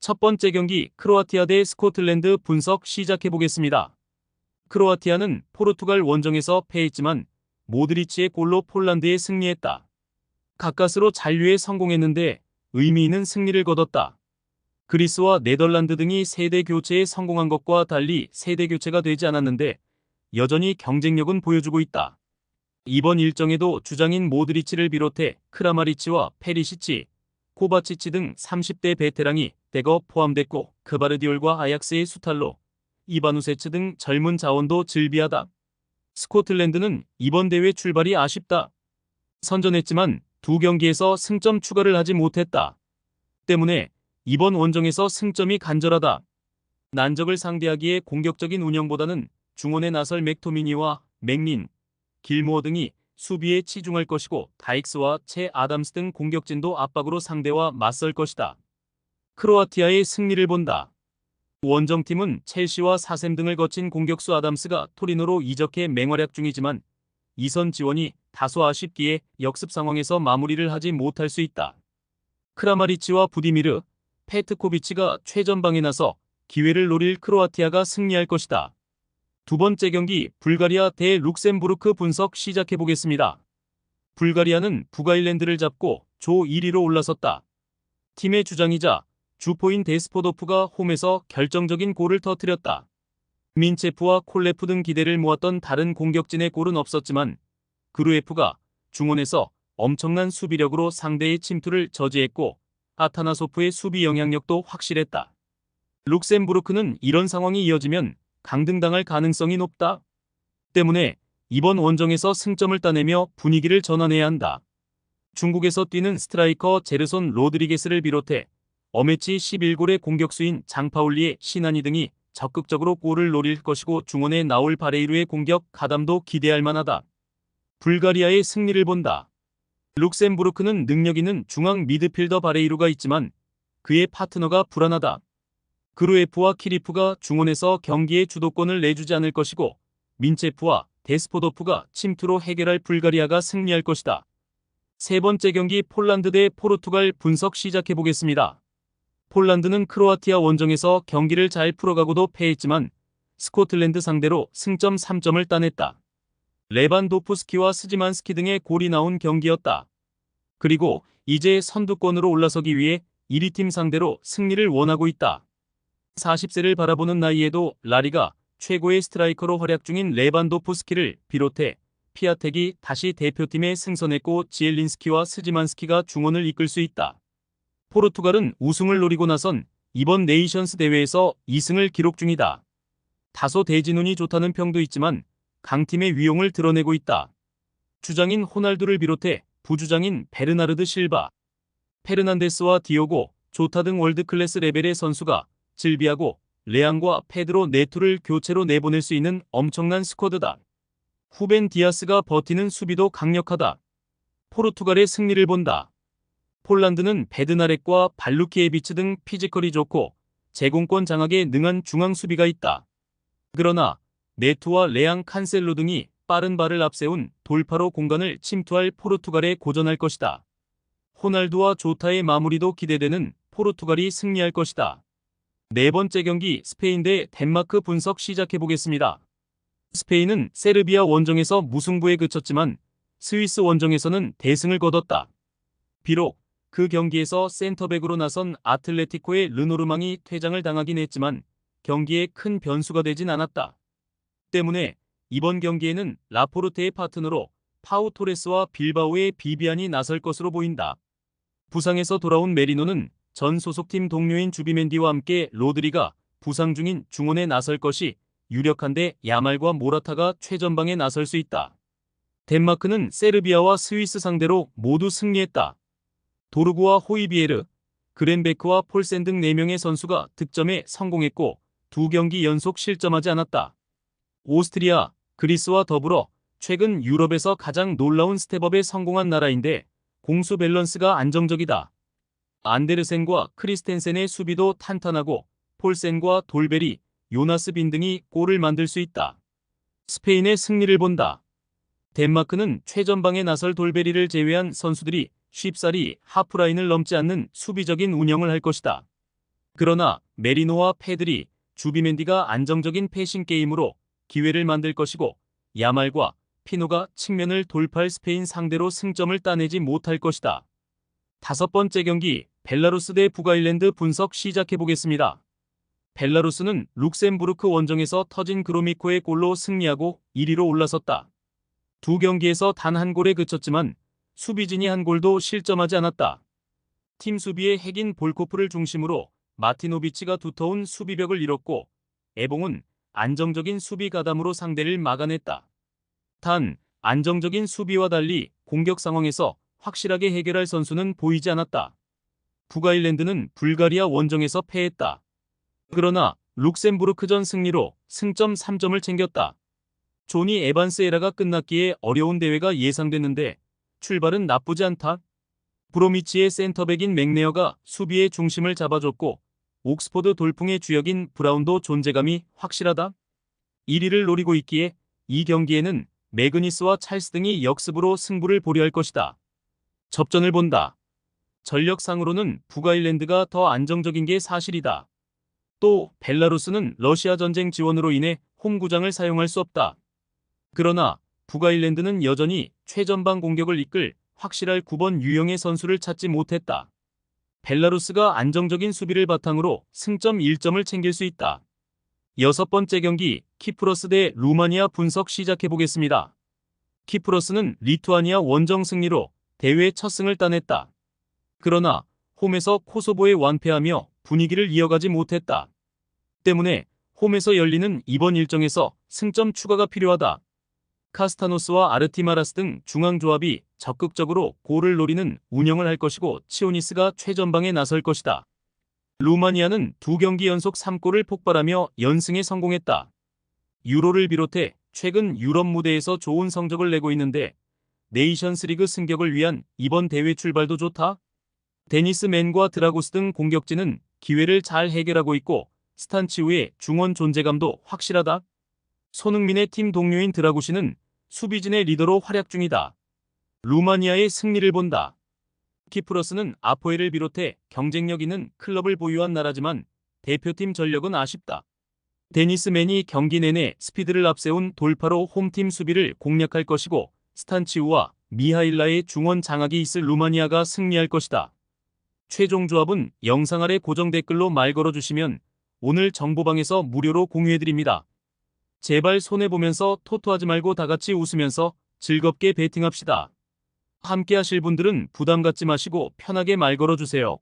첫 번째 경기 크로아티아 대 스코틀랜드 분석 시작해보겠습니다. 크로아티아는 포르투갈 원정에서 패했지만 모드리치의 골로 폴란드에 승리했다. 가까스로 잔류에 성공했는데 의미 있는 승리를 거뒀다. 그리스와 네덜란드 등이 세대 교체에 성공한 것과 달리 세대 교체가 되지 않았는데 여전히 경쟁력은 보여주고 있다. 이번 일정에도 주장인 모드리치를 비롯해 크라마리치와 페리시치, 코바치치 등 30대 베테랑이 대거 포함됐고 크바르디올과 아약스의 수탈로, 이바누세츠 등 젊은 자원도 즐비하다. 스코틀랜드는 이번 대회 출발이 아쉽다. 선전했지만 두 경기에서 승점 추가를 하지 못했다. 때문에 이번 원정에서 승점이 간절하다. 난적을 상대하기에 공격적인 운영보다는 중원에 나설 맥토미니와 맥린, 길모어 등이 수비에 치중할 것이고 다익스와 채 아담스 등 공격진도 압박으로 상대와 맞설 것이다. 크로아티아의 승리를 본다. 원정팀은 첼시와 사셈 등을 거친 공격수 아담스가 토리노로 이적해 맹활약 중이지만 이선 지원이 다소 아쉽기에 역습 상황에서 마무리를 하지 못할 수 있다. 크라마리치와 부디미르, 페트코비치가 최전방에 나서 기회를 노릴 크로아티아가 승리할 것이다. 두 번째 경기 불가리아 대 룩셈부르크 분석 시작해보겠습니다. 불가리아는 북아일랜드를 잡고 조 1위로 올라섰다. 팀의 주장이자 주포인 데스포도프가 홈에서 결정적인 골을 터뜨렸다. 민체프와 콜레프 등 기대를 모았던 다른 공격진의 골은 없었지만 그루에프가 중원에서 엄청난 수비력으로 상대의 침투를 저지했고 아타나소프의 수비 영향력도 확실했다. 룩셈부르크는 이런 상황이 이어지면 강등당할 가능성이 높다. 때문에 이번 원정에서 승점을 따내며 분위기를 전환해야 한다. 중국에서 뛰는 스트라이커 제르손 로드리게스를 비롯해 어매치 11골의 공격수인 장파울리의 시나니 등이 적극적으로 골을 노릴 것이고 중원에 나올 바레이루의 공격 가담도 기대할 만하다. 불가리아의 승리를 본다. 룩셈부르크는 능력 있는 중앙 미드필더 바레이루가 있지만 그의 파트너가 불안하다. 그루에프와 키리프가 중원에서 경기의 주도권을 내주지 않을 것이고 민체프와 데스포도프가 침투로 해결할 불가리아가 승리할 것이다. 세 번째 경기 폴란드 대 포르투갈 분석 시작해보겠습니다. 폴란드는 크로아티아 원정에서 경기를 잘 풀어가고도 패했지만 스코틀랜드 상대로 승점 3점을 따냈다. 레반도프스키와 스지만스키 등의 골이 나온 경기였다. 그리고 이제 선두권으로 올라서기 위해 1위 팀 상대로 승리를 원하고 있다. 40세를 바라보는 나이에도 라리가 최고의 스트라이커로 활약 중인 레반도프스키를 비롯해 피아텍이 다시 대표팀에 승선했고 지엘린스키와 스지만스키가 중원을 이끌 수 있다. 포르투갈은 우승을 노리고 나선 이번 네이션스 대회에서 2승을 기록 중이다. 다소 대진운이 좋다는 평도 있지만 강팀의 위용을 드러내고 있다. 주장인 호날두를 비롯해 부주장인 베르나르드 실바, 페르난데스와 디오고 조타 등 월드클래스 레벨의 선수가 질비하고 레앙과 페드로 네투를 교체로 내보낼 수 있는 엄청난 스쿼드다. 후벤 디아스가 버티는 수비도 강력하다. 포르투갈의 승리를 본다. 폴란드는 베드나렉과 발루키에비츠 등 피지컬이 좋고 제공권 장악에 능한 중앙 수비가 있다. 그러나 네투와 레앙 칸셀로 등이 빠른 발을 앞세운 돌파로 공간을 침투할 포르투갈에 고전할 것이다. 호날두와 조타의 마무리도 기대되는 포르투갈이 승리할 것이다. 네 번째 경기 스페인 대 덴마크 분석 시작해보겠습니다. 스페인은 세르비아 원정에서 무승부에 그쳤지만 스위스 원정에서는 대승을 거뒀다. 비록 그 경기에서 센터백으로 나선 아틀레티코의 르노르망이 퇴장을 당하긴 했지만 경기에 큰 변수가 되진 않았다. 때문에 이번 경기에는 라포르테의 파트너로 파우 토레스와 빌바오의 비비안이 나설 것으로 보인다. 부상에서 돌아온 메리노는 전 소속팀 동료인 주비멘디와 함께 로드리가 부상 중인 중원에 나설 것이 유력한데 야말과 모라타가 최전방에 나설 수 있다. 덴마크는 세르비아와 스위스 상대로 모두 승리했다. 도르구와 호이비에르, 그렌베크와 폴센 등 4명의 선수가 득점에 성공했고 두 경기 연속 실점하지 않았다. 오스트리아, 그리스와 더불어 최근 유럽에서 가장 놀라운 스텝업에 성공한 나라인데 공수 밸런스가 안정적이다. 안데르센과 크리스텐센의 수비도 탄탄하고 폴센과 돌베리, 요나스 빈 등이 골을 만들 수 있다. 스페인의 승리를 본다. 덴마크는 최전방에 나설 돌베리를 제외한 선수들이 쉽사리 하프라인을 넘지 않는 수비적인 운영을 할 것이다. 그러나 메리노와 페드리, 주비멘디가 안정적인 패싱 게임으로 기회를 만들 것이고 야말과 피노가 측면을 돌파할 스페인 상대로 승점을 따내지 못할 것이다. 다섯 번째 경기 벨라루스 대 북아일랜드 분석 시작해보겠습니다. 벨라루스는 룩셈부르크 원정에서 터진 그로미코의 골로 승리하고 1위로 올라섰다. 두 경기에서 단 한 골에 그쳤지만 수비진이 한 골도 실점하지 않았다. 팀 수비의 핵인 볼코프를 중심으로 마티노비치가 두터운 수비벽을 이뤘고 에봉은 안정적인 수비 가담으로 상대를 막아냈다. 단 안정적인 수비와 달리 공격 상황에서 확실하게 해결할 선수는 보이지 않았다. 북아일랜드는 불가리아 원정에서 패했다. 그러나 룩셈부르크전 승리로 승점 3점을 챙겼다. 조니 에반스 에라가 끝났기에 어려운 대회가 예상됐는데 출발은 나쁘지 않다. 브로미치의 센터백인 맥네어가 수비의 중심을 잡아줬고 옥스포드 돌풍의 주역인 브라운도 존재감이 확실하다. 1위를 노리고 있기에 이 경기에는 매그니스와 찰스 등이 역습으로 승부를 보려 할 것이다. 접전을 본다. 전력상으로는 북아일랜드가 더 안정적인 게 사실이다. 또 벨라루스는 러시아 전쟁 지원으로 인해 홈구장을 사용할 수 없다. 그러나 북아일랜드는 여전히 최전방 공격을 이끌 확실할 9번 유형의 선수를 찾지 못했다. 벨라루스가 안정적인 수비를 바탕으로 승점 1점을 챙길 수 있다. 여섯 번째 경기 키프로스 대 루마니아 분석 시작해보겠습니다. 키프로스는 리투아니아 원정 승리로 대회 첫 승을 따냈다. 그러나 홈에서 코소보에 완패하며 분위기를 이어가지 못했다. 때문에 홈에서 열리는 이번 일정에서 승점 추가가 필요하다. 카스타노스와 아르티마라스 등 중앙조합이 적극적으로 골을 노리는 운영을 할 것이고 치오니스가 최전방에 나설 것이다. 루마니아는 두 경기 연속 3골을 폭발하며 연승에 성공했다. 유로를 비롯해 최근 유럽 무대에서 좋은 성적을 내고 있는데 네이션스리그 승격을 위한 이번 대회 출발도 좋다. 데니스 맨과 드라고스 등 공격진은 기회를 잘 해결하고 있고 스탄치우의 중원 존재감도 확실하다. 손흥민의 팀 동료인 드라구시는 수비진의 리더로 활약 중이다. 루마니아의 승리를 본다. 키프로스는 아포에를 비롯해 경쟁력 있는 클럽을 보유한 나라지만 대표팀 전력은 아쉽다. 데니스 맨이 경기 내내 스피드를 앞세운 돌파로 홈팀 수비를 공략할 것이고 스탄치우와 미하일라의 중원 장악이 있을 루마니아가 승리할 것이다. 최종 조합은 영상 아래 고정 댓글로 말 걸어주시면 오늘 정보방에서 무료로 공유해드립니다. 제발 손해보면서 토토하지 말고 다같이 웃으면서 즐겁게 베팅합시다. 함께 하실 분들은 부담 갖지 마시고 편하게 말 걸어주세요.